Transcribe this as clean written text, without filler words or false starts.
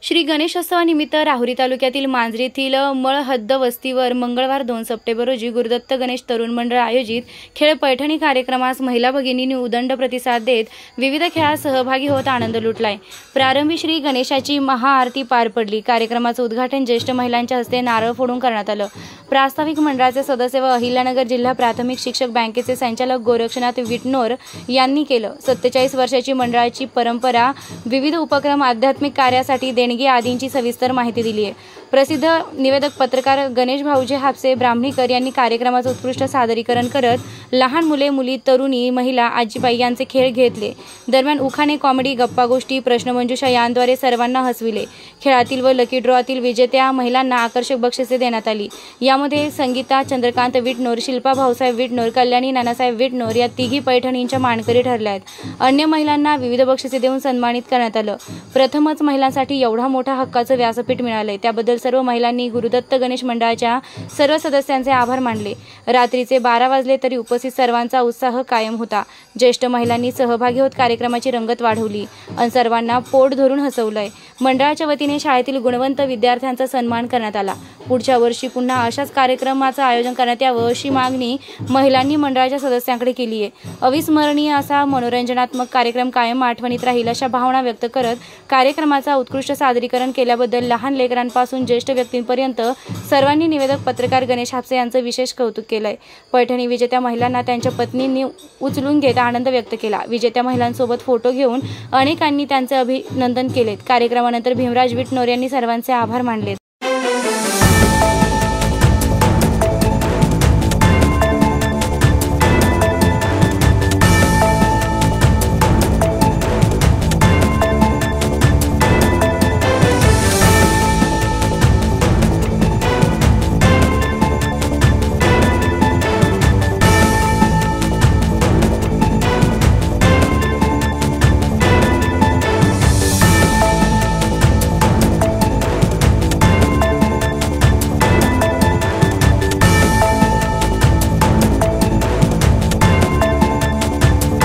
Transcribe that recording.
श्री गणेशोत्सवानिमित्त राहुरी तालुक्यातील मांजरी येथील मळहद्द वस्तीवर मंगळवार 2 सप्टेंबर रोजी गुरुदत्त गणेश तरुण मंडळ आयोजित खेळ पैठणी कार्यक्रमास महिला भगिनींनी उदंड प्रतिसाद देत विविध खेळात सहभागी होत आनंद लुटलाय। प्रारंभी श्री गणेशाची महाआरती पार पडली। कार्यक्रमाचे उद्घाटन ज्येष्ठ महिलांच्या हस्ते नारळ फोडून करण्यात आलं। प्रास्ताविक मंडळाचे सदस्य व अहिल्यानगर जिल्हा प्राथमिक शिक्षक बँकेचे संचालक गोरक्षनाथ विटनोर यांनी केलं। 47 वर्षाची मंडळाची परंपरा, विविध उपक्रम, आध्यात्मिक कार्यासाठी देणगी आदींची सविस्तर माहिती दिली आहे। प्रसिद्ध निवेदक पत्रकार गणेश भाऊजी हापसे ब्राह्मणीकर यांनी कार्यक्रमाचे उत्कृष्ट सादरीकरण करत लहान मुले, मुली, तरुणी, महिला, आजीबाई यांचे खेळ घेतले। दरम्यान उखाणे, कॉमेडी, गप्पा गोष्टी, प्रश्नमंजुषा यांद्वारे सर्वांना हसविले। खेळातील व लकी ड्रॉतील विजेत्या महिलांना आकर्षक बक्षिसे देण्यात आली। यामध्ये संगीता चंद्रकांत विटनोर, शिल्पा भाऊसाहेब विटनोर, कल्याणी नानासाहेब विटनोर या तिघी पैठणींच्या मानकरी ठरल्या आहेत। अन्य महिलांना विविध बक्षिसे देऊन सन्मानित करण्यात आलं। प्रथमच महिलांसाठी एवढा मोठा हक्काचं व्यासपीठ मिळालंय, त्याबद्दल सर्व महिलांनी गुरुदत्त गणेश मंडळाच्या सर्व सदस्यांचे आभार मानले। रात्रीचे 12 वाजले तरी उपस्थित सर्वांचा उत्साह कायम होता। ज्येष्ठ महिलांनी सहभागी होत कार्यक्रमाची रंगत वाढवली आणि सर्वांना पोट धरून हसवलंय। मंडळाच्या वतीने शाळेतील गुणवंत विद्यार्थ्यांचा सन्मान करण्यात आला। पुढच्या वर्षी पुन्हा अशाच कार्यक्रमाचं आयोजन करण्यात यावं अशी मागणी महिलांनी मंडळाच्या सदस्यांकडे केली आहे। अविस्मरणीय असा मनोरंजनात्मक कार्यक्रम कायम आठवणीत राहील अशा भावना व्यक्त करत कार्यक्रमाचा उत्कृष्ट सादरीकरण केल्याबद्दल लहान लेकरांपासून ज्येष्ठ व्यक्तींपर्यंत सर्वांनी निवेदक पत्रकार गणेश हापसे यांचं विशेष कौतुक केलंय। पैठणी विजेत्या महिलांना त्यांच्या पत्नींनी उचलून घेत आनंद व्यक्त केला। विजेत्या महिलांसोबत फोटो घेऊन अनेकांनी त्यांचे अभिनंदन केले। कार्यक्रमानंतर भीमराज विटनोर यांनी सर्वांचे आभार मानले।